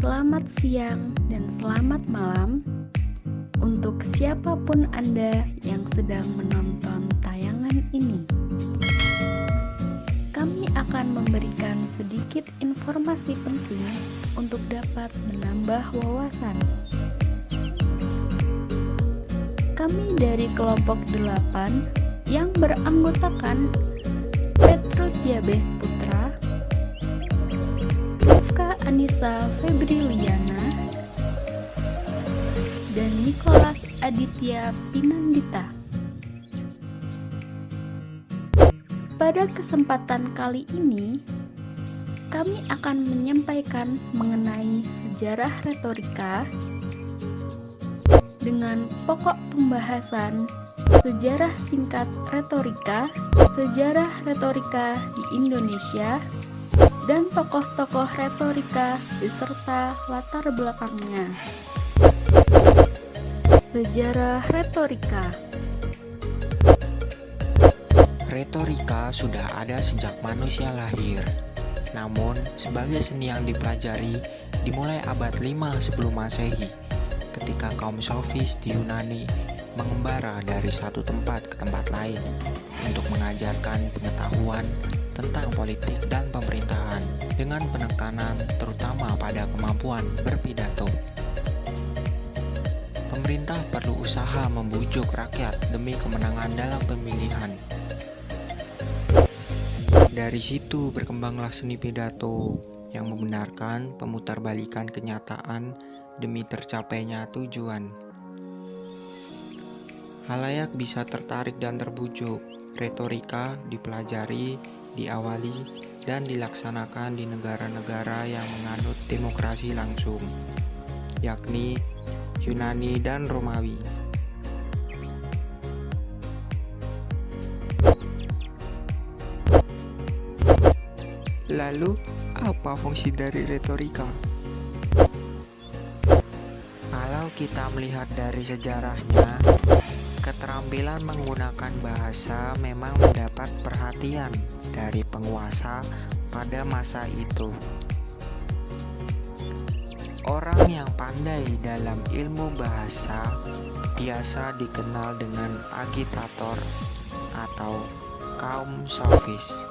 selamat siang dan selamat malam untuk siapapun Anda yang sedang menonton tayangan ini. Kami akan memberikan sedikit informasi penting untuk dapat menambah wawasan. Kami dari kelompok 8 yang beranggotakan Petrus Yabes Putra, Rifka Anissa Febriliana, dan Nicholas Aditya Pinandita. Pada kesempatan kali ini, kami akan menyampaikan mengenai sejarah retorika dengan pokok pembahasan sejarah singkat retorika, sejarah retorika di Indonesia, dan tokoh-tokoh retorika beserta latar belakangnya. Sejarah retorika. Retorika sudah ada sejak manusia lahir. Namun, sebagai seni yang dipelajari dimulai abad 5 sebelum Masehi, ketika kaum sofis di Yunani mengembara dari satu tempat ke tempat lain untuk mengajarkan pengetahuan tentang politik dan pemerintahan dengan penekanan terutama pada kemampuan berpidato. Pemerintah perlu usaha membujuk rakyat demi kemenangan dalam pemilihan. Dari situ berkembanglah seni pidato yang membenarkan pemutarbalikan kenyataan demi tercapainya tujuan. Halayak bisa tertarik dan terbujuk. Retorika dipelajari, diawali, dan dilaksanakan di negara-negara yang menganut demokrasi langsung, yakni Yunani dan Romawi. Lalu, apa fungsi dari retorika? Kalau kita melihat dari sejarahnya, keterampilan menggunakan bahasa memang mendapat perhatian dari penguasa pada masa itu. Orang yang pandai dalam ilmu bahasa biasa dikenal dengan agitator atau kaum sofis.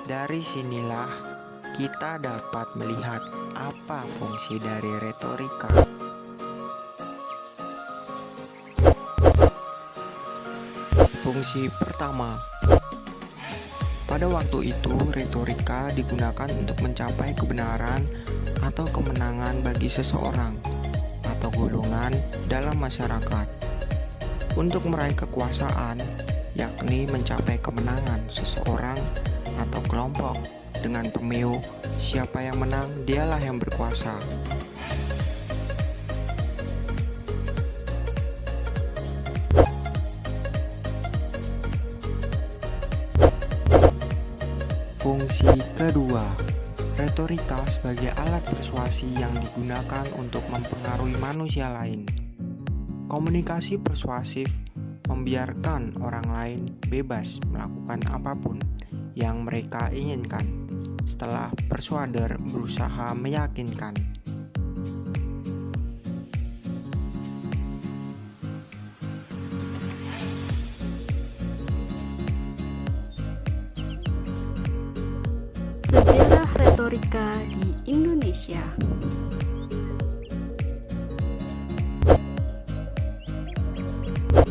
Dari sinilah kita dapat melihat apa fungsi dari retorika. Fungsi pertama, pada waktu itu retorika digunakan untuk mencapai kebenaran atau kemenangan bagi seseorang atau golongan dalam masyarakat. Untuk meraih kekuasaan, yakni mencapai kemenangan seseorang atau kelompok dengan pemeo, siapa yang menang dialah yang berkuasa. Fungsi kedua, retorika sebagai alat persuasi yang digunakan untuk mempengaruhi manusia lain. Komunikasi persuasif membiarkan orang lain bebas melakukan apapun yang mereka inginkan setelah persuader berusaha meyakinkan. Sejarah retorika di Indonesia.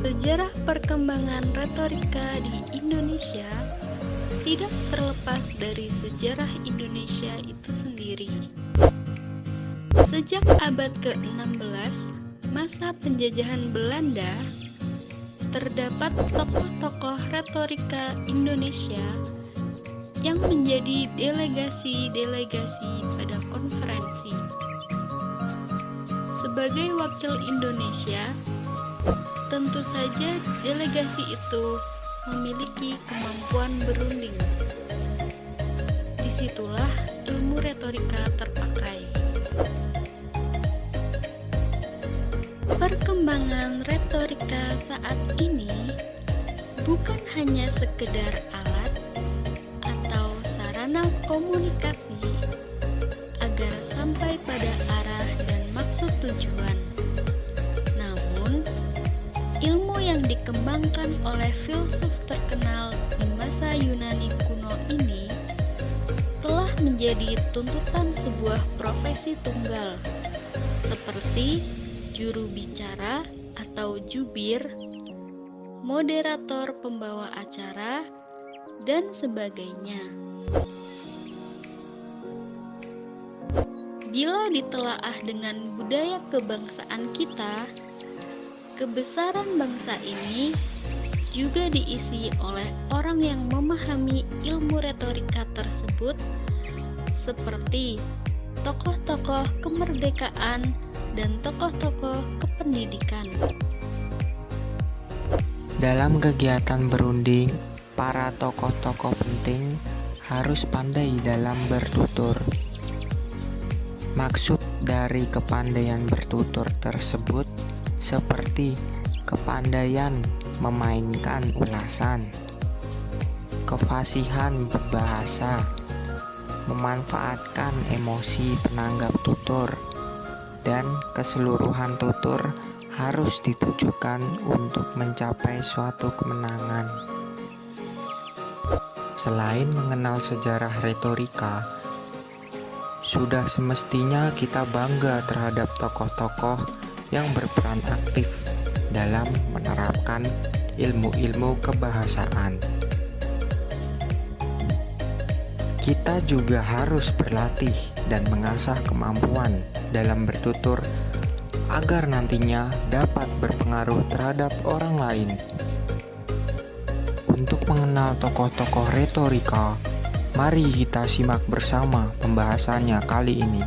Sejarah perkembangan retorika di Indonesia tidak terlepas dari sejarah Indonesia itu sendiri. Sejak abad ke-16, masa penjajahan Belanda, terdapat tokoh-tokoh retorika Indonesia yang menjadi delegasi-delegasi pada konferensi. Sebagai wakil Indonesia, tentu saja delegasi itu memiliki kemampuan berunding. Disitulah ilmu retorika terpakai. Perkembangan retorika saat ini bukan hanya sekedar alat atau sarana komunikasi pada arah dan maksud tujuan. Namun, ilmu yang dikembangkan oleh filsuf terkenal di masa Yunani kuno ini telah menjadi tuntutan sebuah profesi tunggal, seperti juru bicara atau jubir, moderator pembawa acara, dan sebagainya. Bila ditelaah dengan budaya kebangsaan kita, kebesaran bangsa ini juga diisi oleh orang yang memahami ilmu retorika tersebut, seperti tokoh-tokoh kemerdekaan dan tokoh-tokoh kependidikan. Dalam kegiatan berunding, para tokoh-tokoh penting harus pandai dalam bertutur. Maksud dari kepandaian bertutur tersebut seperti kepandaian memainkan ulasan, kefasihan berbahasa, memanfaatkan emosi penanggap tutur, dan keseluruhan tutur harus ditujukan untuk mencapai suatu kemenangan. Selain mengenal sejarah retorika, sudah semestinya kita bangga terhadap tokoh-tokoh yang berperan aktif dalam menerapkan ilmu-ilmu kebahasaan. Kita juga harus berlatih dan mengasah kemampuan dalam bertutur agar nantinya dapat berpengaruh terhadap orang lain. Untuk mengenal tokoh-tokoh retorika, mari kita simak bersama pembahasannya kali ini.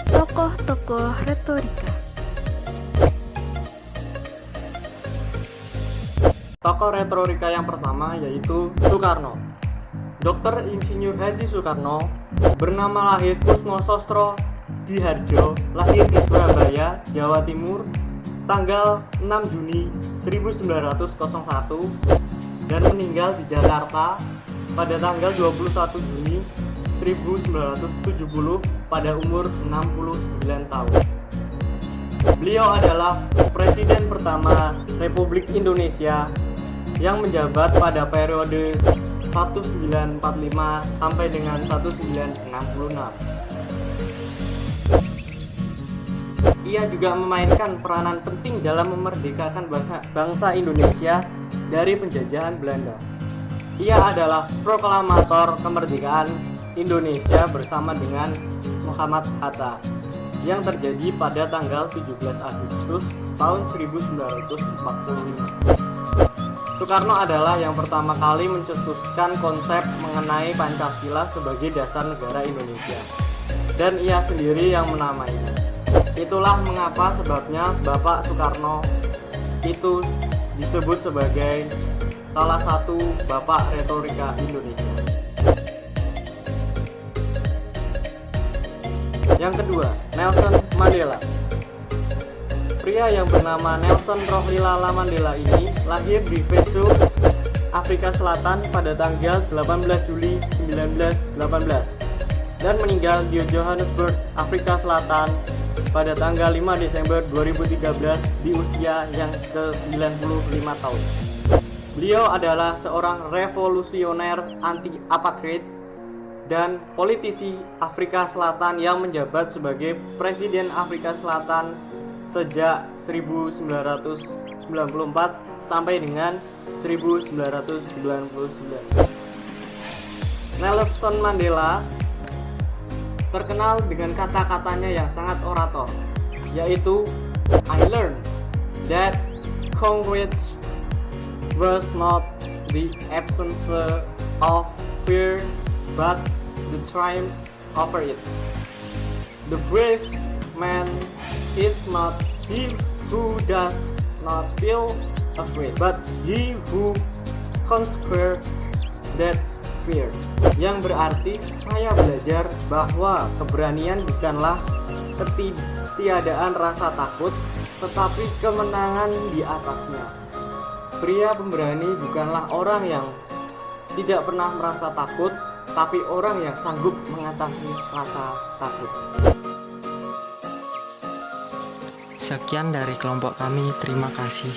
Tokoh-tokoh retorika. Tokoh retorika yang pertama yaitu Soekarno. Dr. Insinyur Haji Soekarno, bernama lahir Kusmo Sostro Diharjo, lahir di Surabaya, Jawa Timur, tanggal 6 Juni 1901 dan meninggal di Jakarta pada tanggal 21 Juni 1970 pada umur 69 tahun. Beliau adalah Presiden pertama Republik Indonesia yang menjabat pada periode 1945 sampai dengan 1966. Ia juga memainkan peranan penting dalam memerdekakan bangsa Indonesia dari penjajahan Belanda. Ia adalah proklamator kemerdekaan Indonesia bersama dengan Muhammad Hatta yang terjadi pada tanggal 17 Agustus tahun 1945. Soekarno adalah yang pertama kali mencetuskan konsep mengenai Pancasila sebagai dasar negara Indonesia, dan ia sendiri yang menamainya. Itulah mengapa sebabnya Bapak Soekarno itu disebut sebagai salah satu bapak retorika Indonesia. Yang kedua, Nelson Mandela. Pria yang bernama Nelson Rohlilala Mandela ini lahir di Veso, Afrika Selatan pada tanggal 18 Juli 1918 dan meninggal di Johannesburg, Afrika Selatan pada tanggal 5 Desember 2013 di usia yang ke-95 tahun. Beliau adalah seorang revolusioner anti-apartheid dan politisi Afrika Selatan yang menjabat sebagai Presiden Afrika Selatan sejak 1994 sampai dengan 1999. Nelson Mandela terkenal dengan kata-katanya yang sangat orator, yaitu I learned that courage was not the absence of fear but the triumph over it. The brave man is not he who does not feel afraid, but he who conquers that fear. Yang berarti saya belajar bahwa keberanian bukanlah ketiadaan rasa takut, tetapi kemenangan di atasnya. Pria pemberani bukanlah orang yang tidak pernah merasa takut, tapi orang yang sanggup mengatasi rasa takut. Sekian dari kelompok kami, terima kasih.